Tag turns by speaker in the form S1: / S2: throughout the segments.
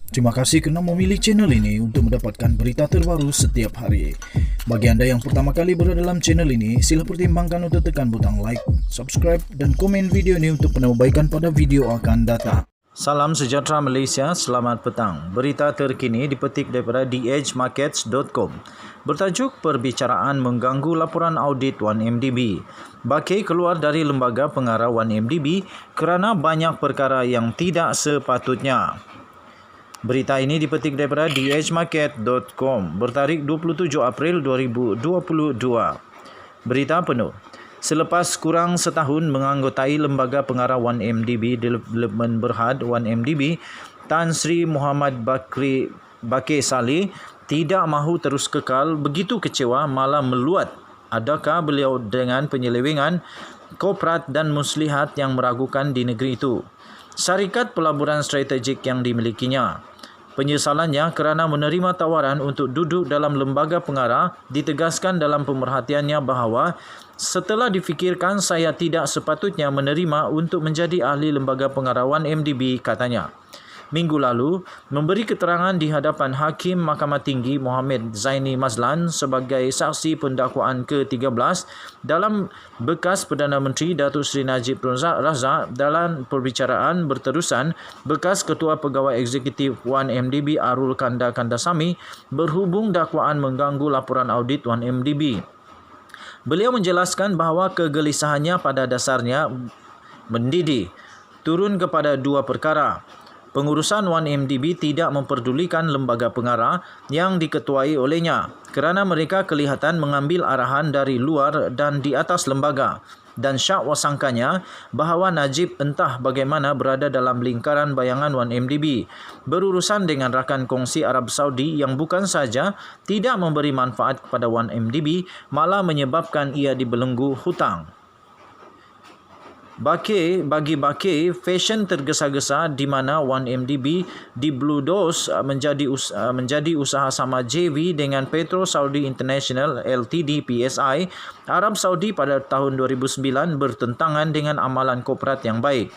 S1: Terima kasih kerana memilih channel ini untuk mendapatkan berita terbaru setiap hari. Bagi anda yang pertama kali berada dalam channel ini, sila pertimbangkan untuk tekan butang like, subscribe dan komen video ini untuk penambahbaikan pada video akan datang. Salam sejahtera Malaysia, selamat petang. Berita terkini dipetik daripada theedgemarkets.com. Bertajuk perbicaraan mengganggu laporan audit 1MDB. Baki keluar dari lembaga pengarah 1MDB kerana banyak perkara yang tidak sepatutnya. Berita ini dipetik daripada theedgemarket.com bertarikh 27 April 2022. Berita penuh. Selepas kurang setahun menganggotai lembaga pengarah 1MDB Development Berhad 1MDB, Tan Sri Muhammad Bakir Saleh tidak mahu terus kekal, begitu kecewa malah meluat. Adakah beliau dengan penyelewengan korporat dan muslihat yang meragukan di negeri itu? Syarikat pelaburan strategik yang dimilikinya. Penyesalannya kerana menerima tawaran untuk duduk dalam lembaga pengarah ditegaskan dalam pemerhatiannya bahawa setelah difikirkan saya tidak sepatutnya menerima untuk menjadi ahli lembaga pengarah 1MDB, katanya. Minggu lalu, memberi keterangan di hadapan Hakim Mahkamah Tinggi Mohamed Zaini Mazlan sebagai saksi pendakwaan ke-13 dalam bekas Perdana Menteri Datuk Seri Najib Razak dalam perbicaraan berterusan bekas Ketua Pegawai Eksekutif 1MDB Arul Kandasamy berhubung dakwaan mengganggu laporan audit 1MDB. Beliau menjelaskan bahawa kegelisahannya pada dasarnya mendidih turun kepada dua perkara. Pengurusan 1MDB tidak memperdulikan lembaga pengarah yang diketuai olehnya kerana mereka kelihatan mengambil arahan dari luar dan di atas lembaga, dan syak wasangkanya bahawa Najib entah bagaimana berada dalam lingkaran bayangan 1MDB berurusan dengan rakan kongsi Arab Saudi yang bukan saja tidak memberi manfaat kepada 1MDB, malah menyebabkan ia dibelenggu hutang. Bagi Bakir, fashion tergesa-gesa di mana 1MDB dibludos menjadi usaha sama JV dengan Petro Saudi International Ltd PSI Arab Saudi pada tahun 2009 bertentangan dengan amalan korporat yang baik.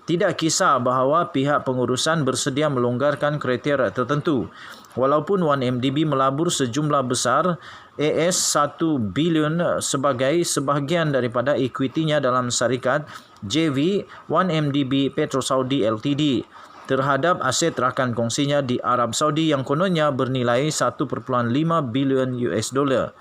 S1: Tidak kisah bahawa pihak pengurusan bersedia melonggarkan kriteria tertentu. Walaupun 1MDB melabur sejumlah besar AS 1 bilion sebagai sebahagian daripada ekwitinya dalam syarikat JV 1MDB Petro Saudi Ltd terhadap aset rakan kongsinya di Arab Saudi yang kononnya bernilai 1.5 bilion US dollar.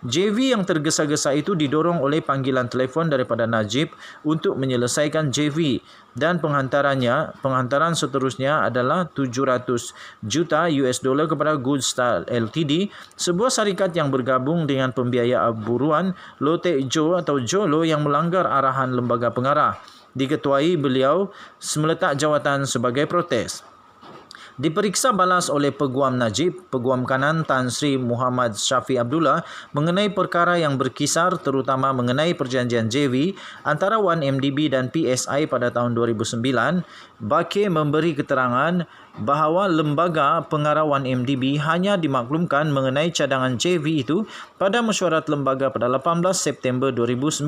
S1: JV yang tergesa-gesa itu didorong oleh panggilan telefon daripada Najib untuk menyelesaikan JV, dan penghantaran seterusnya adalah 700 juta US dollar kepada Goodstar Ltd, sebuah syarikat yang bergabung dengan pembiaya buruan Lotte Jo atau Jolo yang melanggar arahan lembaga pengarah. Diketuai beliau meletak jawatan sebagai protes. Diperiksa balas oleh Peguam Najib, Peguam Kanan Tan Sri Muhammad Syafiq Abdullah mengenai perkara yang berkisar terutama mengenai perjanjian JV antara 1MDB dan PSI pada tahun 2009, Bakir memberi keterangan bahawa lembaga pengarah 1MDB hanya dimaklumkan mengenai cadangan JV itu pada mesyuarat lembaga pada 18 September 2009,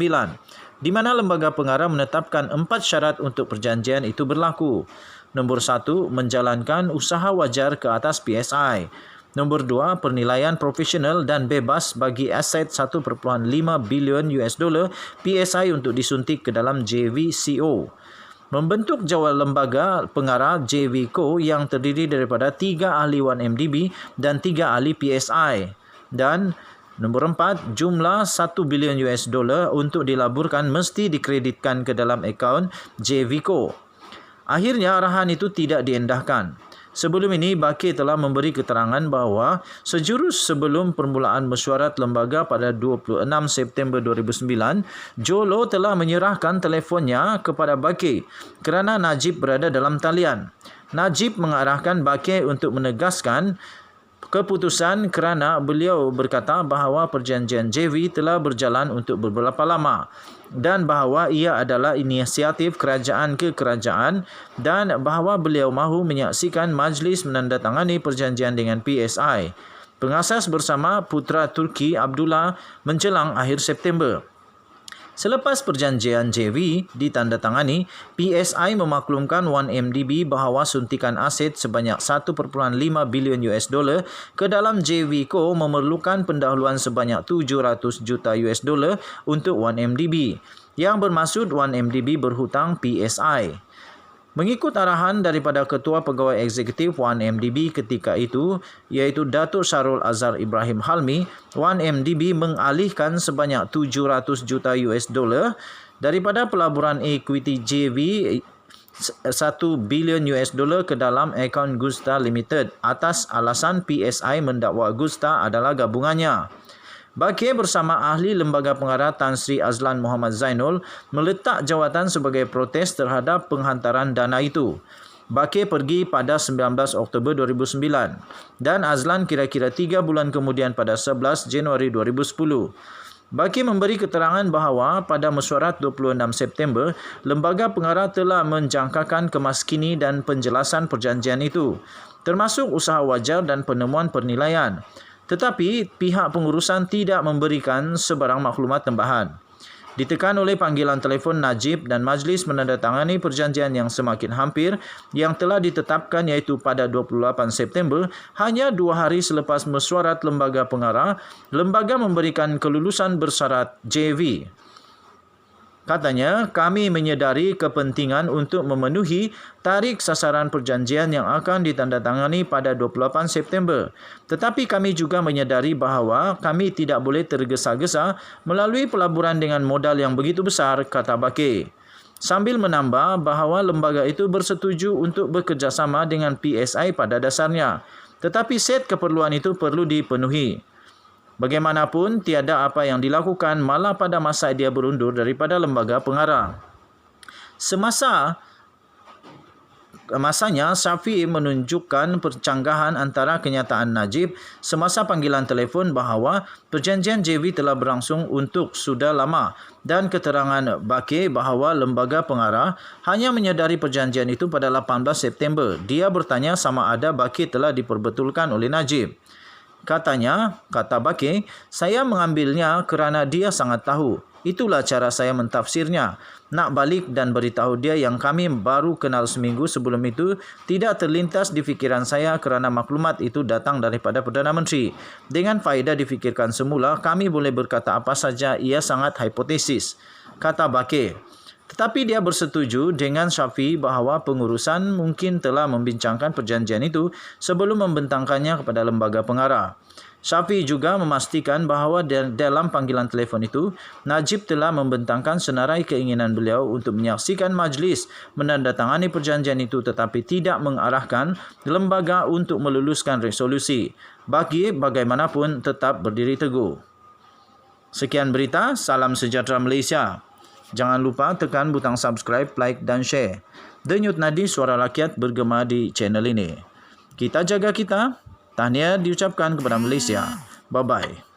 S1: di mana lembaga pengarah menetapkan 4 syarat untuk perjanjian itu berlaku. Nombor 1, menjalankan usaha wajar ke atas PSI. Nombor 2, penilaian profesional dan bebas bagi aset 1.5 bilion US dollar PSI untuk disuntik ke dalam JVCO. Membentuk jawatan lembaga pengarah JVCO yang terdiri daripada 3 ahli 1MDB dan 3 ahli PSI. Dan nombor 4, jumlah 1 bilion US dollar untuk dilaburkan mesti dikreditkan ke dalam akaun JVCO. Akhirnya arahan itu tidak diendahkan. Sebelum ini, Bakir telah memberi keterangan bahawa sejurus sebelum permulaan mesyuarat lembaga pada 26 September 2009, Jolo telah menyerahkan telefonnya kepada Bakir kerana Najib berada dalam talian. Najib mengarahkan Bakir untuk menegaskan keputusan kerana beliau berkata bahawa perjanjian JV telah berjalan untuk beberapa lama dan bahawa ia adalah inisiatif kerajaan ke kerajaan dan bahawa beliau mahu menyaksikan majlis menandatangani perjanjian dengan PSI. Pengasas bersama putera Turki Abdullah menjelang akhir September. Selepas perjanjian JV ditandatangani, PSI memaklumkan 1MDB bahawa suntikan aset sebanyak 1.5 bilion US dollar ke dalam JV Co memerlukan pendahuluan sebanyak 700 juta US dollar untuk 1MDB, yang bermaksud 1MDB berhutang PSI. Mengikut arahan daripada Ketua Pegawai Eksekutif 1MDB ketika itu, iaitu Datuk Syarul Azhar Ibrahim Halmi, 1MDB mengalihkan sebanyak 700 juta US dollar daripada pelaburan equity JV 1 bilion US dollar ke dalam akaun Gusta Limited atas alasan PSI mendakwa Gusta adalah gabungannya. Bakir bersama ahli Lembaga Pengarah Tan Sri Azlan Muhammad Zainul meletak jawatan sebagai protes terhadap penghantaran dana itu. Bakir pergi pada 19 Oktober 2009 dan Azlan kira-kira 3 bulan kemudian pada 11 Januari 2010. Bakir memberi keterangan bahawa pada mesyuarat 26 September, Lembaga Pengarah telah menjangkakan kemaskini dan penjelasan perjanjian itu, termasuk usaha wajar dan penemuan penilaian. Tetapi pihak pengurusan tidak memberikan sebarang maklumat tambahan. Ditekan oleh panggilan telefon Najib dan majlis menandatangani perjanjian yang semakin hampir yang telah ditetapkan iaitu pada 28 September, hanya 2 hari selepas mesyuarat Lembaga Pengarah, lembaga memberikan kelulusan bersyarat JV. Katanya, kami menyedari kepentingan untuk memenuhi tarikh sasaran perjanjian yang akan ditandatangani pada 28 September. Tetapi kami juga menyedari bahawa kami tidak boleh tergesa-gesa melalui pelaburan dengan modal yang begitu besar, kata Bakir. Sambil menambah bahawa lembaga itu bersetuju untuk bekerjasama dengan PSI pada dasarnya. Tetapi set keperluan itu perlu dipenuhi. Bagaimanapun, tiada apa yang dilakukan malah pada masa dia berundur daripada Lembaga Pengarah. Masanya, Syafiee menunjukkan percanggahan antara kenyataan Najib semasa panggilan telefon bahawa perjanjian JV telah berlangsung untuk sudah lama dan keterangan Bakir bahawa Lembaga Pengarah hanya menyedari perjanjian itu pada 18 September. Dia bertanya sama ada Bakir telah diperbetulkan oleh Najib. Katanya, kata Bakir, saya mengambilnya kerana dia sangat tahu. Itulah cara saya mentafsirnya. Nak balik dan beritahu dia yang kami baru kenal seminggu sebelum itu tidak terlintas di fikiran saya kerana maklumat itu datang daripada Perdana Menteri. Dengan faedah difikirkan semula, kami boleh berkata apa saja, ia sangat hipotesis, kata Bakir. Tetapi dia bersetuju dengan Syafiee bahawa pengurusan mungkin telah membincangkan perjanjian itu sebelum membentangkannya kepada Lembaga Pengarah. Syafiee juga memastikan bahawa dalam panggilan telefon itu, Najib telah membentangkan senarai keinginan beliau untuk menyaksikan majlis menandatangani perjanjian itu tetapi tidak mengarahkan lembaga untuk meluluskan resolusi. Bakir bagaimanapun tetap berdiri teguh. Sekian berita, salam sejahtera Malaysia. Jangan lupa tekan butang subscribe, like dan share. Denyut nadi suara rakyat bergema di channel ini. Kita jaga kita. Tahniah diucapkan kepada Malaysia. Bye-bye.